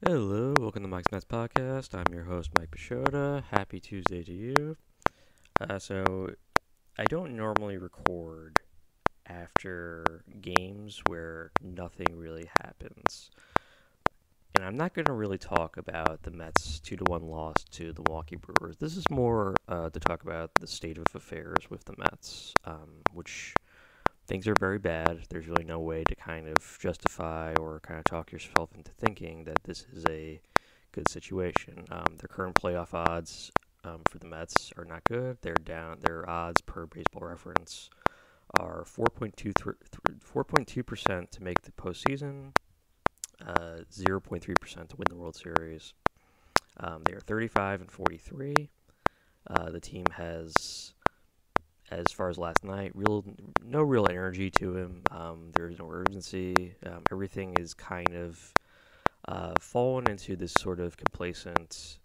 Hello, welcome to Mike's Mets Podcast. I'm your host, Mike Pashota. Happy Tuesday to you. So, I don't normally record after games where nothing really happens. And I'm not going to really talk about the Mets 2-1 loss to the Milwaukee Brewers. This is more to talk about the state of affairs with the Mets, which things are very bad. There's really no way to kind of justify or kind of talk yourself into thinking that this is a good situation. Their current playoff odds for the Mets are not good. They're down. Their odds per Baseball Reference are 4.2% to make the postseason, 0.3% to win the World Series. They are 35 and 43. The team has, as far as last night, no real energy to him. There's no urgency. Everything is kind of fallen into this sort of complacent,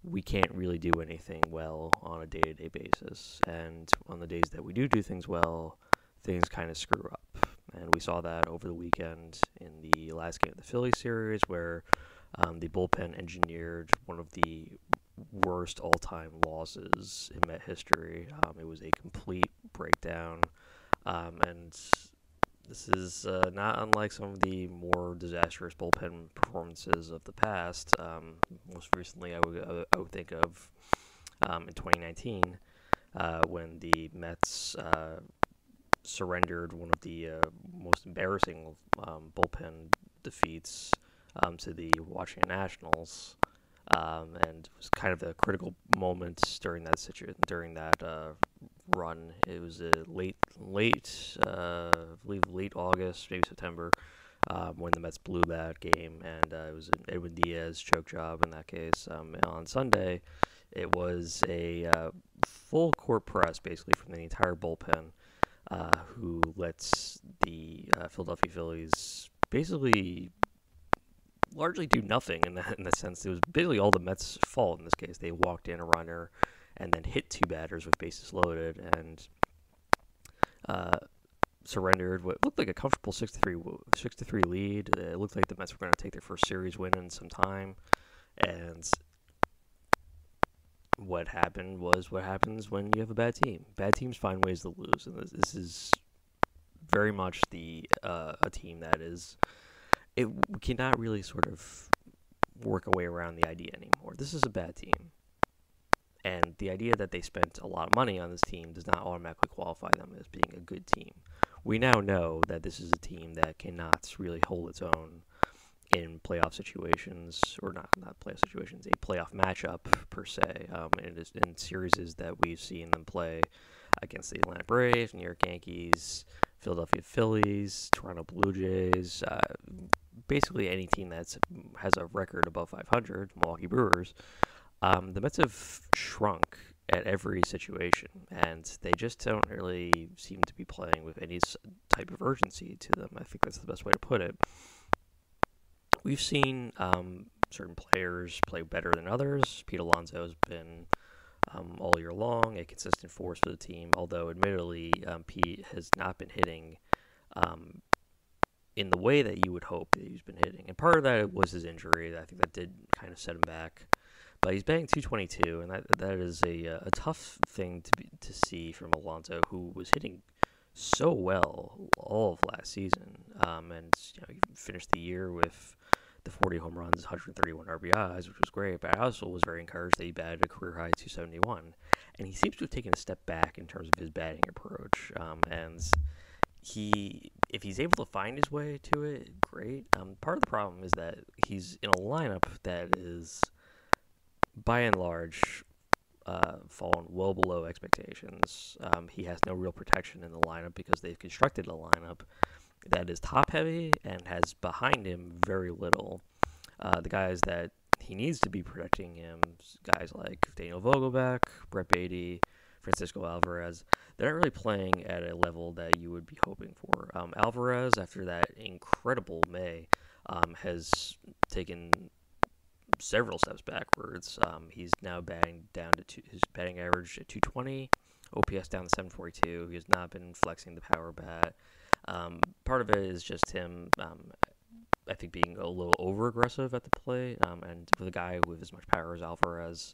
we can't really do anything well on a day-to-day basis. And on the days that we do things well, things kind of screw up. And we saw that over the weekend in the last game of the Philly series where the bullpen engineered one of the worst all-time losses in Met history. It was a complete breakdown. And this is not unlike some of the more disastrous bullpen performances of the past. Most recently, I would think of in 2019 when the Mets surrendered one of the most embarrassing bullpen defeats to the Washington Nationals. And it was kind of the critical moments during that run. It was a I believe late August, maybe September, when the Mets blew that game, and it was an Edwin Diaz choke job in that case. On Sunday, it was a full court press basically from the entire bullpen, who lets the Philadelphia Phillies basically largely do nothing in that sense. It was basically all the Mets' fault in this case. They walked in a runner and then hit two batters with bases loaded and surrendered what looked like a comfortable 6-3 lead. It looked like the Mets were going to take their first series win in some time. And what happened was what happens when you have a bad team. Bad teams find ways to lose, and this is very much a team that is. We cannot really sort of work a way around the idea anymore. This is a bad team. And the idea that they spent a lot of money on this team does not automatically qualify them as being a good team. We now know that this is a team that cannot really hold its own in playoff situations, or not playoff situations, a playoff matchup per se. In series that we've seen them play against the Atlanta Braves, New York Yankees, Philadelphia Phillies, Toronto Blue Jays, basically any team that has a record above 500, Milwaukee Brewers, the Mets have shrunk at every situation, and they just don't really seem to be playing with any type of urgency to them. I think that's the best way to put it. We've seen certain players play better than others. Pete Alonso has been all year long a consistent force for the team, although admittedly Pete has not been hitting in the way that you would hope that he's been hitting. And part of that was his injury. I think that did kind of set him back. But he's batting .222, and that is a tough thing to see from Alonso, who was hitting so well all of last season. And he finished the year with the 40 home runs, 131 RBIs, which was great. But I also was very encouraged that he batted a career-high 271. And he seems to have taken a step back in terms of his batting approach. And if he's able to find his way to it, great. Part of the problem is that he's in a lineup that is, by and large, fallen well below expectations. He has no real protection in the lineup because they've constructed a lineup that is top-heavy and has behind him very little. The guys that he needs to be protecting him, guys like Daniel Vogelbach, Brett Baty, Francisco Alvarez, they're not really playing at a level that you would be hoping for. Alvarez, after that incredible May, has taken several steps backwards. He's now batting down to his batting average at 220, OPS down to 742. He has not been flexing the power bat. Part of it is just him I think, being a little over aggressive at the plate. And with a guy with as much power as Alvarez,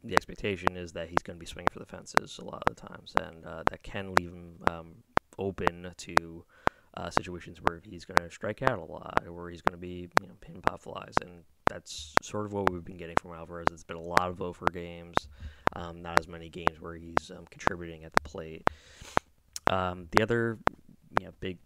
the expectation is that he's going to be swinging for the fences a lot of the times, and that can leave him open to situations where he's going to strike out a lot, or where he's going to be pin pop flies, and that's sort of what we've been getting from Alvarez. It's been a lot of over games, not as many games where he's contributing at the plate. The other big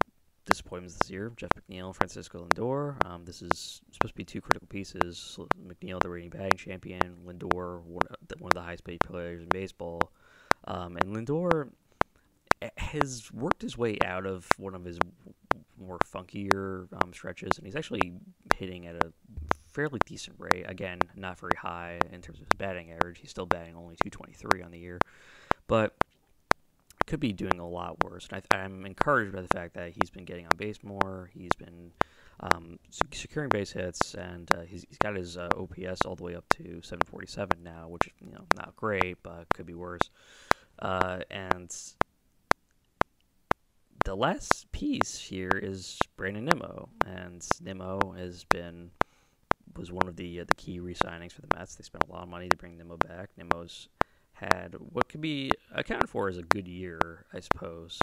disappointments this year: Jeff McNeil, Francisco Lindor. This is supposed to be two critical pieces. McNeil, the reigning batting champion; Lindor, one of the highest paid players in baseball. And Lindor has worked his way out of one of his more funkier stretches, and he's actually hitting at a fairly decent rate. Again, not very high in terms of his batting average. He's still batting only 223 on the year, but could be doing a lot worse. And I'm encouraged by the fact that he's been getting on base more. He's been securing base hits, and he's got his OPS all the way up to 747 now, which is not great, but could be worse. And the last piece here is Brandon Nimmo, and Nimmo was one of the key re-signings for the Mets. They spent a lot of money to bring Nimmo back. Nimmo's had what could be accounted for as a good year, I suppose.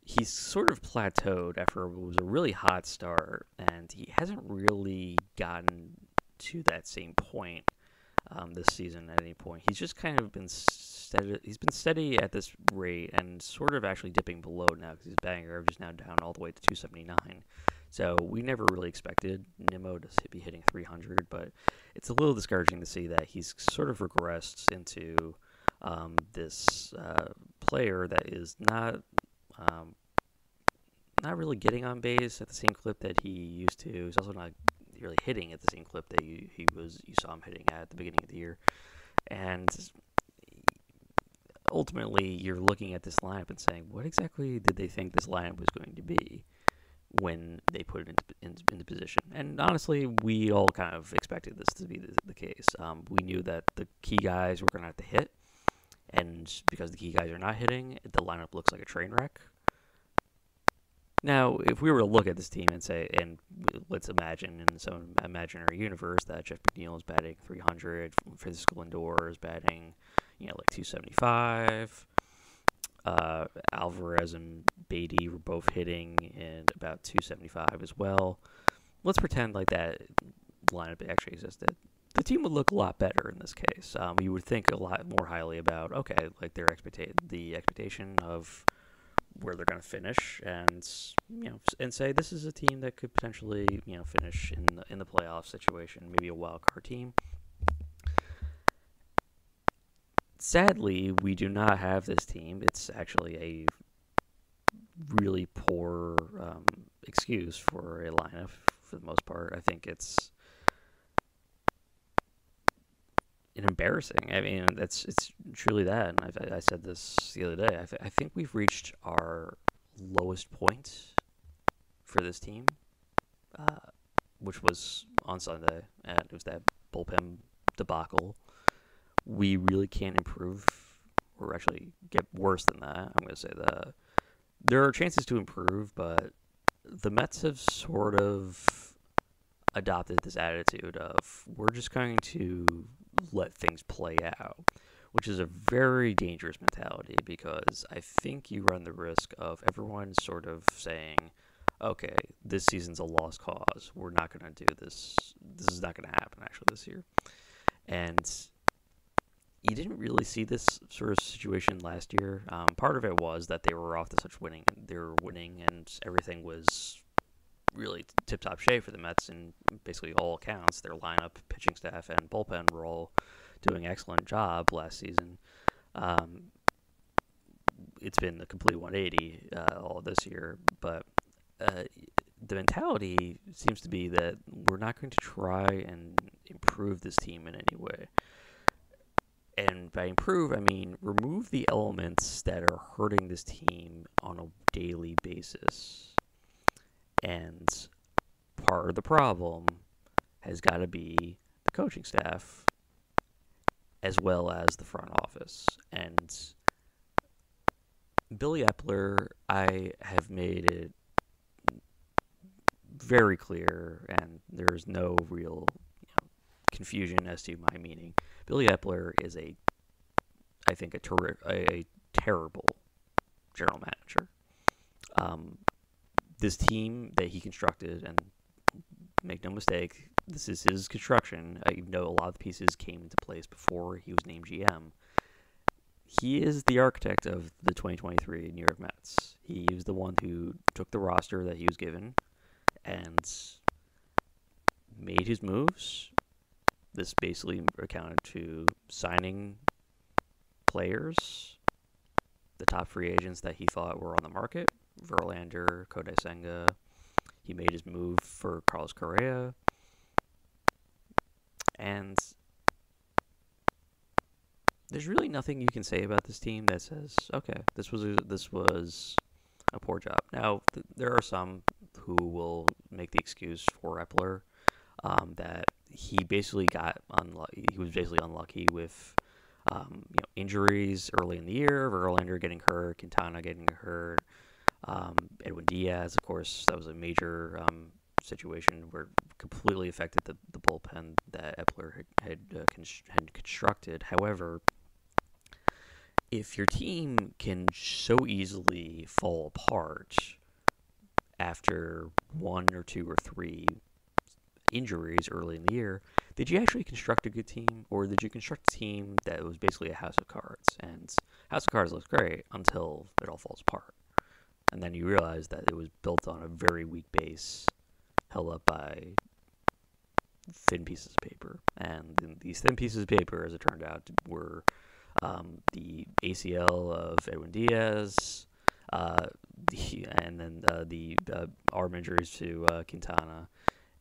He's sort of plateaued after what was a really hot start, and he hasn't really gotten to that same point this season at any point. He's just kind of been steady. He's been steady at this rate and sort of actually dipping below now because his batting average is now down all the way to 279. So we never really expected Nimmo to be hitting 300, but it's a little discouraging to see that he's sort of regressed into this player that is not really getting on base at the same clip that he used to. He's also not really hitting at the same clip that you saw him hitting at the beginning of the year. And ultimately, you're looking at this lineup and saying, what exactly did they think this lineup was going to be when they put it into position? And honestly, we all kind of expected this to be the case. We knew that the key guys were going to have to hit, and because the key guys are not hitting, the lineup looks like a train wreck. Now, if we were to look at this team and say, and let's imagine in some imaginary universe that Jeff McNeil is batting 300, Francisco Lindor is batting, like 275, Alvarez and Beatty were both hitting in about 275 as well. Let's pretend like that lineup actually existed. The team would look a lot better in this case. You would think a lot more highly about, like the expectation of where they're going to finish, and say this is a team that could potentially finish in the playoff situation, maybe a wild card team. Sadly, we do not have this team. It's actually a really poor excuse for a lineup for the most part. I think it's embarrassing. I mean, it's truly that. And I said this the other day. I think we've reached our lowest point for this team, which was on Sunday, and it was that bullpen debacle. We really can't improve, or actually get worse than that. I'm going to say that there are chances to improve, but the Mets have sort of adopted this attitude of we're just going to let things play out, which is a very dangerous mentality, because I think you run the risk of everyone sort of saying, okay, this season's a lost cause. We're not going to do this. This is not going to happen actually this year. And you didn't really see this sort of situation last year. Part of it was that they were off to such winning. They were winning, and everything was really tip-top shape for the Mets in basically all accounts. Their lineup, pitching staff, and bullpen were all doing an excellent job last season. It's been a complete 180 all this year, but the mentality seems to be that we're not going to try and improve this team in any way. And by improve, I mean remove the elements that are hurting this team on a daily basis. And part of the problem has got to be the coaching staff as well as the front office. And Billy Epler, I have made it very clear, and there's no real confusion as to my meaning. Billy Epler is I think, a terrible general manager. This team that he constructed, and make no mistake, this is his construction. I know a lot of the pieces came into place before he was named GM. He is the architect of the 2023 New York Mets. He was the one who took the roster that he was given and made his moves. This basically accounted to signing players, the top free agents that he thought were on the market, Verlander, Kodai Senga. He made his move for Carlos Correa. And there's really nothing you can say about this team that says, okay, this was a poor job. Now, there are some who will make the excuse for Epler that he basically got unlucky. He was basically unlucky with injuries early in the year. Verlander getting hurt, Quintana getting hurt, Edwin Diaz, of course, that was a major situation where it completely affected the bullpen that Epler had constructed. However, if your team can so easily fall apart after one or two or three injuries early in the year, did you actually construct a good team, or did you construct a team that was basically a house of cards? And House of Cards looks great until it all falls apart. And then you realize that it was built on a very weak base, held up by thin pieces of paper. And these thin pieces of paper, as it turned out, were the ACL of Edwin Diaz, and then the arm injuries to Quintana,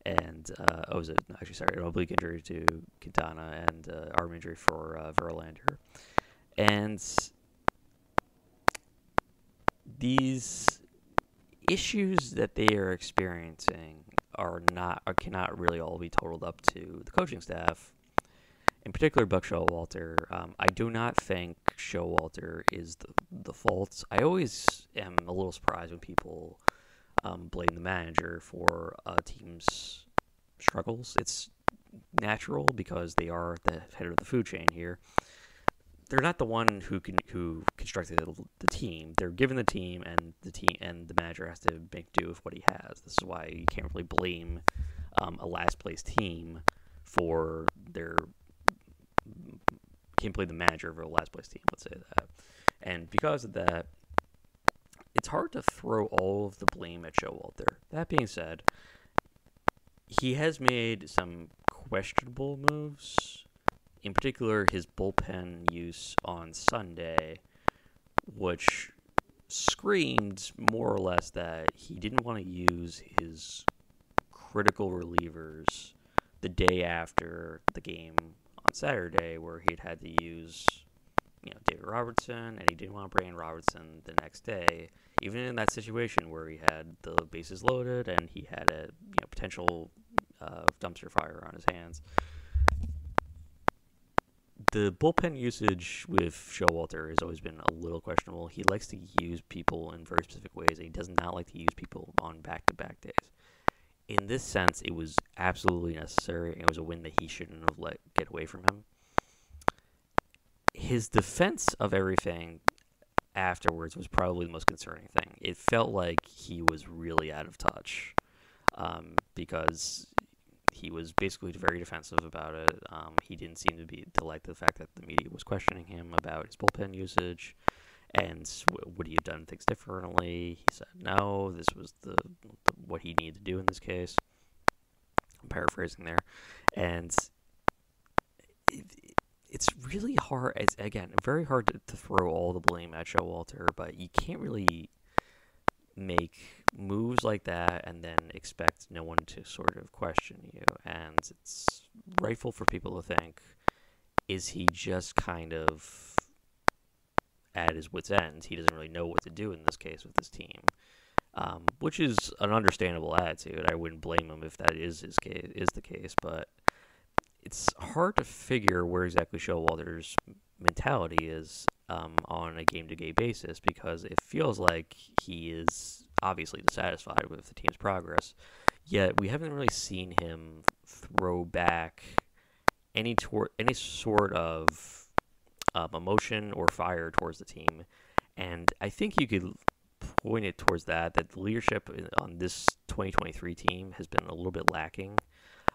and an oblique injury to Quintana, and arm injury for Verlander. And these issues that they are experiencing cannot really all be totaled up to the coaching staff. In particular, Buck Showalter. I do not think Showalter is the fault. I always am a little surprised when people blame the manager for a team's struggles. It's natural because they are the head of the food chain here. They're not the one who constructed the team. They're given the team, and the manager has to make do with what he has. This is why you can't really blame a last place team for their. Can't blame the manager for a last place team. Let's say that, and because of that, it's hard to throw all of the blame at Showalter. That being said, he has made some questionable moves. In particular, his bullpen use on Sunday, which screamed more or less that he didn't want to use his critical relievers the day after the game on Saturday, where he'd had to use David Robertson, and he didn't want to bring in Robertson the next day, even in that situation where he had the bases loaded and he had a potential dumpster fire on his hands. The bullpen usage with Showalter has always been a little questionable. He likes to use people in very specific ways, and he does not like to use people on back-to-back days. In this sense, it was absolutely necessary, and it was a win that he shouldn't have let get away from him. His defense of everything afterwards was probably the most concerning thing. It felt like he was really out of touch because he was basically very defensive about it. He didn't seem to like the fact that the media was questioning him about his bullpen usage and would he have done things differently. He said no, this was what he needed to do in this case. I'm paraphrasing there. And it's really hard. It's, again, very hard to throw all the blame at Showalter, but you can't really make moves like that and then expect no one to sort of question you. And it's rightful for people to think, is he just kind of at his wit's end? He doesn't really know what to do in this case with this team, which is an understandable attitude. I wouldn't blame him if that is the case, but it's hard to figure where exactly Showalter's mentality is on a game-to-game basis, because it feels like he is obviously dissatisfied with the team's progress. yet we haven't really seen him throw back any sort of emotion or fire towards the team. And I think you could point it towards that the leadership on this 2023 team has been a little bit lacking.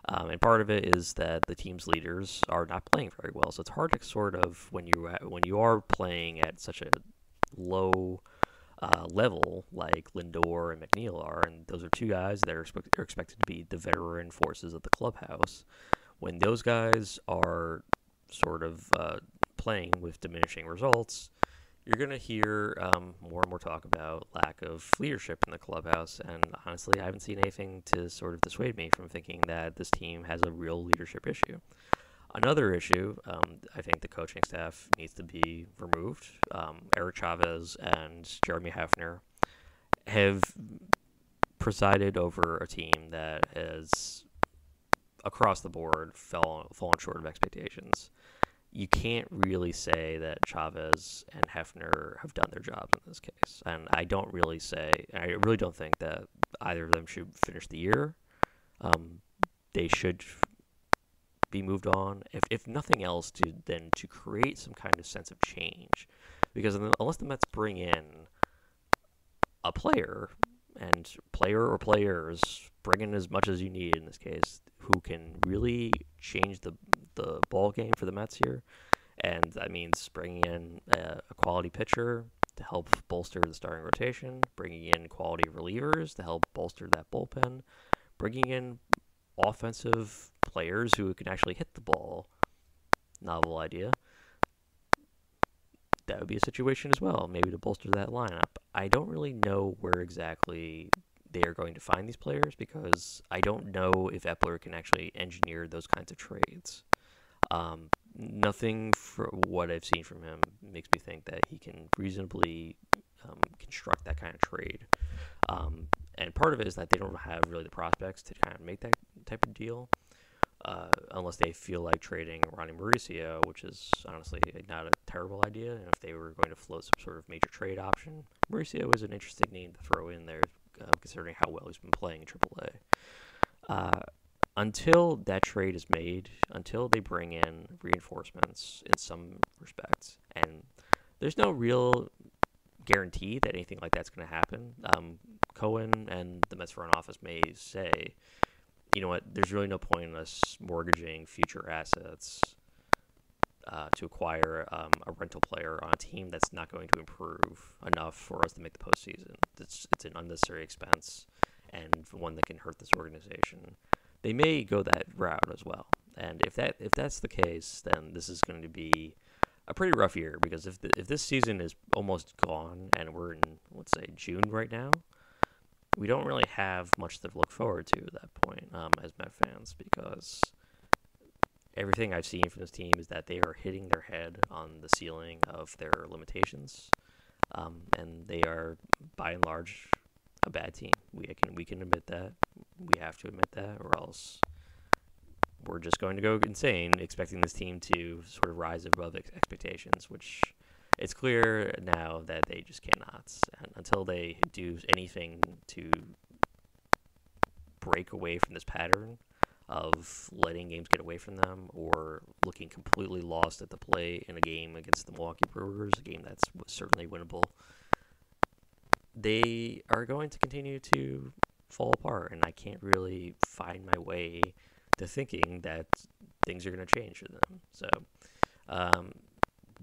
And part of it is that the team's leaders are not playing very well. So it's hard to sort of, when you are playing at such a low level like Lindor and McNeil are, and those are two guys that are expected to be the veteran forces of the clubhouse. When those guys are sort of playing with diminishing results, you're going to hear more and more talk about lack of leadership in the clubhouse. And honestly, I haven't seen anything to sort of dissuade me from thinking that this team has a real leadership issue. Another issue, I think the coaching staff needs to be removed. Eric Chavez and Jeremy Hefner have presided over a team that has, across the board, fallen short of expectations. You can't really say that Chavez and Hefner have done their jobs in this case. And I really don't think that either of them should finish the year. They should be moved on, if nothing else, to create some kind of sense of change. Because unless the Mets bring in a player, and player or players, bring in as much as you need in this case, who can really change the ball game for the Mets here, and that means bringing in a quality pitcher to help bolster the starting rotation, bringing in quality relievers to help bolster that bullpen, bringing in offensive players who can actually hit the ball. Novel idea. That would be a situation as well, maybe to bolster that lineup. I don't really know where exactly they are going to find these players, because I don't know if Epler can actually engineer those kinds of trades. Nothing for what I've seen from him makes me think that he can reasonably construct that kind of trade. And part of it is that they don't have really the prospects to kind of make that type of deal, unless they feel like trading Ronnie Mauricio, which is honestly not a terrible idea. And if they were going to float some sort of major trade option, Mauricio is an interesting name to throw in there, considering how well he's been playing in AAA. Until that trade is made, until they bring in reinforcements in some respects, and there's no real guarantee that anything like that's going to happen. Cohen and the Mets front office may say, you know what, there's really no point in us mortgaging future assets to acquire a rental player on a team that's not going to improve enough for us to make the postseason. It's an unnecessary expense, and one that can hurt this organization. They may go that route as well. And if that's the case, then this is going to be a pretty rough year, because if this season is almost gone and we're in, let's say, June right now, we don't really have much to look forward to at that point as Met fans, because everything I've seen from this team is that they are hitting their head on the ceiling of their limitations, and they are, by and large, a bad team. We can admit that. We have to admit that, or else we're just going to go insane expecting this team to sort of rise above expectations, which it's clear now that they just cannot. And until they do anything to break away from this pattern of letting games get away from them, or looking completely lost at the plate in a game against the Milwaukee Brewers, a game that's certainly winnable, they are going to continue to fall apart, and I can't really find my way to thinking that things are going to change for them. So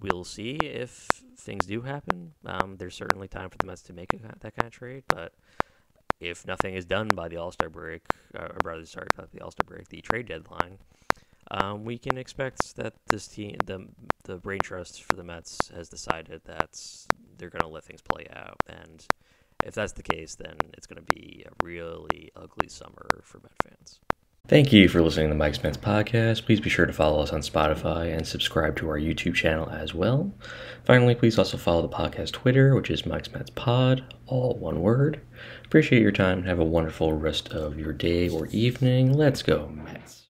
we'll see if things do happen. There's certainly time for the Mets to make that kind of trade, but if nothing is done by the All-Star break, the trade deadline, we can expect that this team, the brain trust for the Mets, has decided that they're going to let things play out. And if that's the case, then it's going to be a really ugly summer for Met fans. Thank you for listening to Mike's Mets podcast. Please be sure to follow us on Spotify and subscribe to our YouTube channel as well. Finally, please also follow the podcast Twitter, which is Mike's Mets Pod, all one word. Appreciate your time and have a wonderful rest of your day or evening. Let's go, Mets.